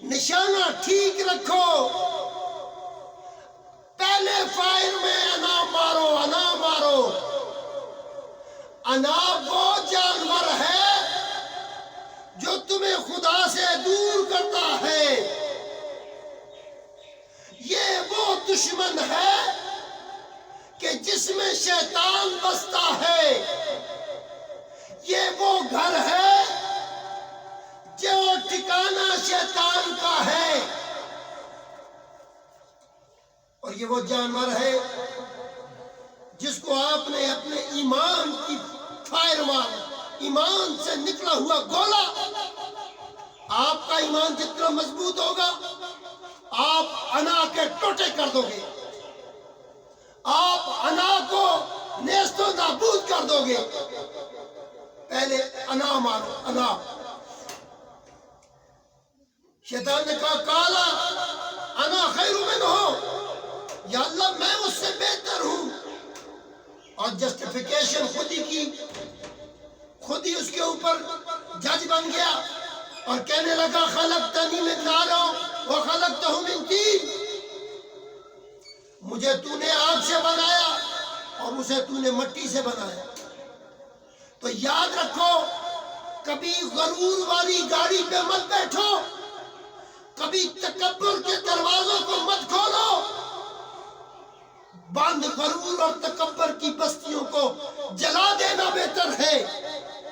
نشانہ ٹھیک رکھو. پہلے فائر میں انا مارو، انا مارو. انا وہ جانور ہے جو تمہیں خدا سے دور کرتا ہے. یہ وہ دشمن ہے کہ جس میں شیطان بستا ہے. یہ وہ گھر ہے جو ٹھکانہ شیطان کا ہے. اور یہ وہ جانور ہے جس کو آپ نے اپنے ایمان کی فائر مار، ایمان سے نکلا ہوا گولا. آپ کا ایمان جتنا مضبوط ہوگا آپ انا کے ٹوٹے کر دو گے، آپ انا کو نیست و نابود کر دو گے. پہلے انا مارو، انا. شیطان نے کہا کالا انا خیر منہ، یا اللہ میں اس سے بہتر ہوں. اور جسٹیفیکیشن خود ہی کی، خود ہی اس کے اوپر جج بن گیا اور کہنے لگا خلقتنی من نار وخلقتہ من طین. مجھے تو نے آگ سے بنایا اور اسے تو نے مٹی سے بنایا. تو یاد رکھو کبھی غرور والی گاڑی پہ مت بیٹھو، کبھی تکبر کے دروازوں کو مت کھولو. بند غرور اور تکبر کی بستیوں کو جلا دینا بہتر ہے.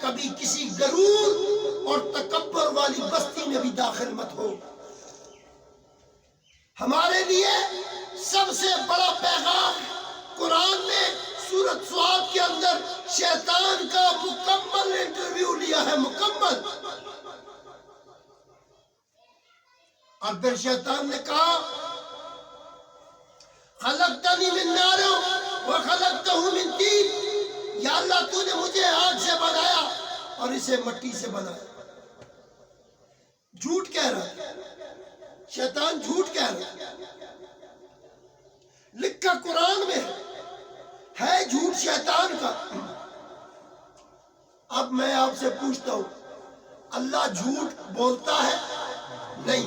کبھی کسی غرور اور تکبر والی بستی میں بھی داخل مت ہو. ہمارے لیے سب سے بڑا پیغام قرآن نے سورۃ صاد کے اندر شیطان کا مکمل انٹرویو لیا ہے، مکمل. اور پھر شیطان نے کہا خلقتنی من نار وخلقتہ من طین، یا اللہ تو نے مجھے آگ سے بنایا اور اسے مٹی سے بنایا. جھوٹ کہہ رہا ہے شیطان، جھوٹ کہہ رہا ہے. لکھا قرآن میں ہے جھوٹ شیطان کا. اب میں آپ سے پوچھتا ہوں، اللہ جھوٹ بولتا ہے؟ نہیں.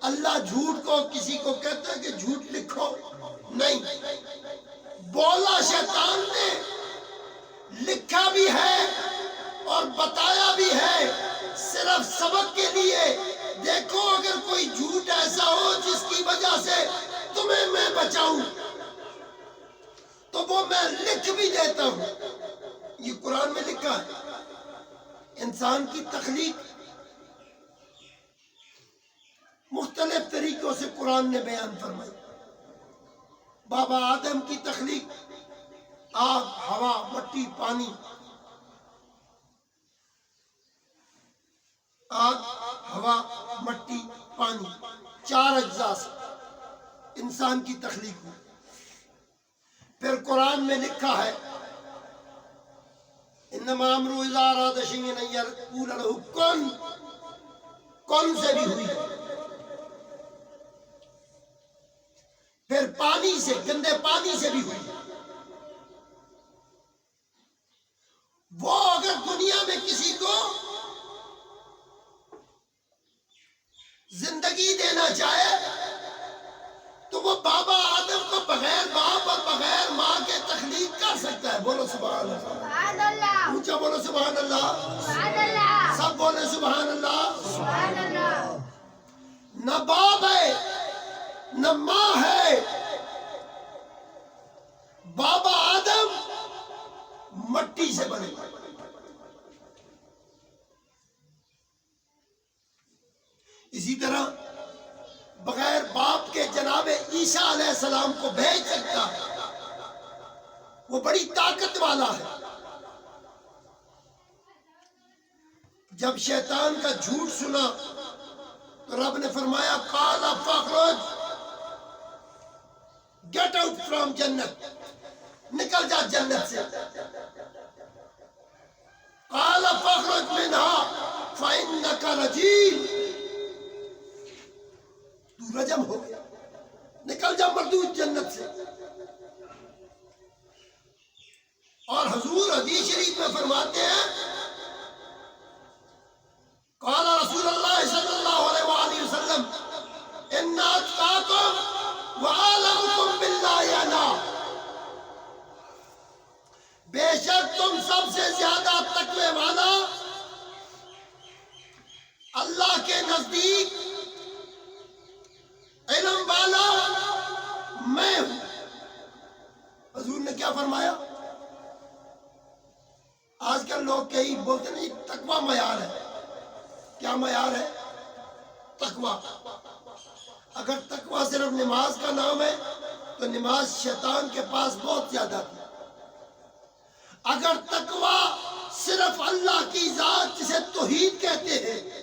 اللہ جھوٹ کو کسی کو کہتا ہے کہ جھوٹ لکھو؟ نہیں. بولا شیطان نے، لکھا بھی ہے اور بتایا بھی ہے صرف سبق کے لیے. دیکھو اگر کوئی جھوٹ ایسا ہو جس کی وجہ سے تمہیں میں بچاؤں تو وہ میں لکھ بھی دیتا ہوں. یہ قرآن میں لکھا ہے. انسان کی تخلیق مختلف طریقوں سے قرآن نے بیان فرمائی. بابا آدم کی تخلیق، آگ، ہوا، مٹی، پانی. آگ، ہوا، مٹی، پانی، 4 اجزاء سے انسان کی تخلیق ہوئی. پھر قرآن میں لکھا ہے انما امرہ اذا اراد شیئا ان یقول لہ کن. کن سے بھی ہوئی. پھر پانی سے، گندے پانی سے بھی ہوئی. وہ اگر دنیا میں کسی کو زندگی دینا چاہے تو وہ بابا آدم کو بغیر باپ اور بغیر ماں کے تخلیق کر سکتا ہے. بولو سبحان اللہ. اونچا بولو سبحان اللہ. سب بولے سبحان اللہ. نہ باپ ہے نہ ماں ہے. بابا آدم مٹی سے بنے. اسی طرح بغیر باپ کے جناب عیسیٰ علیہ السلام کو بھیج سکتا ہے. وہ بڑی طاقت والا ہے. جب شیطان کا جھوٹ سنا تو رب نے فرمایا قال فاخرج، گیٹ آؤٹ فرام جنت، نکل جا جنت سے. قال فاخرج منها فإنك رجیم، تو رجم ہو گیا، نکل جا مردود جنت سے. اور حضور حدیث شریف میں فرماتے ہیں قال رسول اللہ صلی اللہ علیہ وآلہ وسلم کے نزدیک علم والا میں ہوں۔ حضور نے کیا فرمایا؟ آج کل لوگ کئی بولتے ہیں یہ تقوی معیار ہے۔ کیا معیار ہے؟ تقوی۔ اگر تقوی صرف نماز کا نام ہے تو نماز شیطان کے پاس بہت زیادہ تھی۔ اگر تقوی صرف اللہ کی ذات جسے توحید کہتے ہیں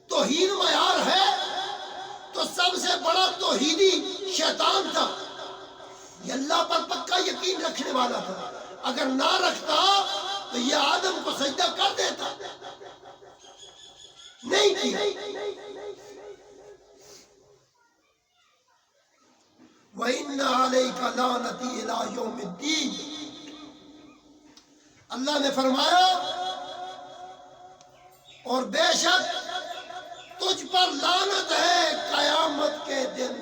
توحید معیار ہے تو سب سے بڑا توحیدی شیطان تھا۔ یہ اللہ پر پکا یقین رکھنے والا تھا، اگر نہ رکھتا تو یہ آدم کو سجدہ کر دیتا، نہیں کیا۔ وَإِنَّ عَلَيْكَ لَعْنَتِي إِلَىٰ يَوْمِ الدِّينِ، اللہ نے فرمایا اور بے شک تجھ پر لعنت ہے قیامت کے دن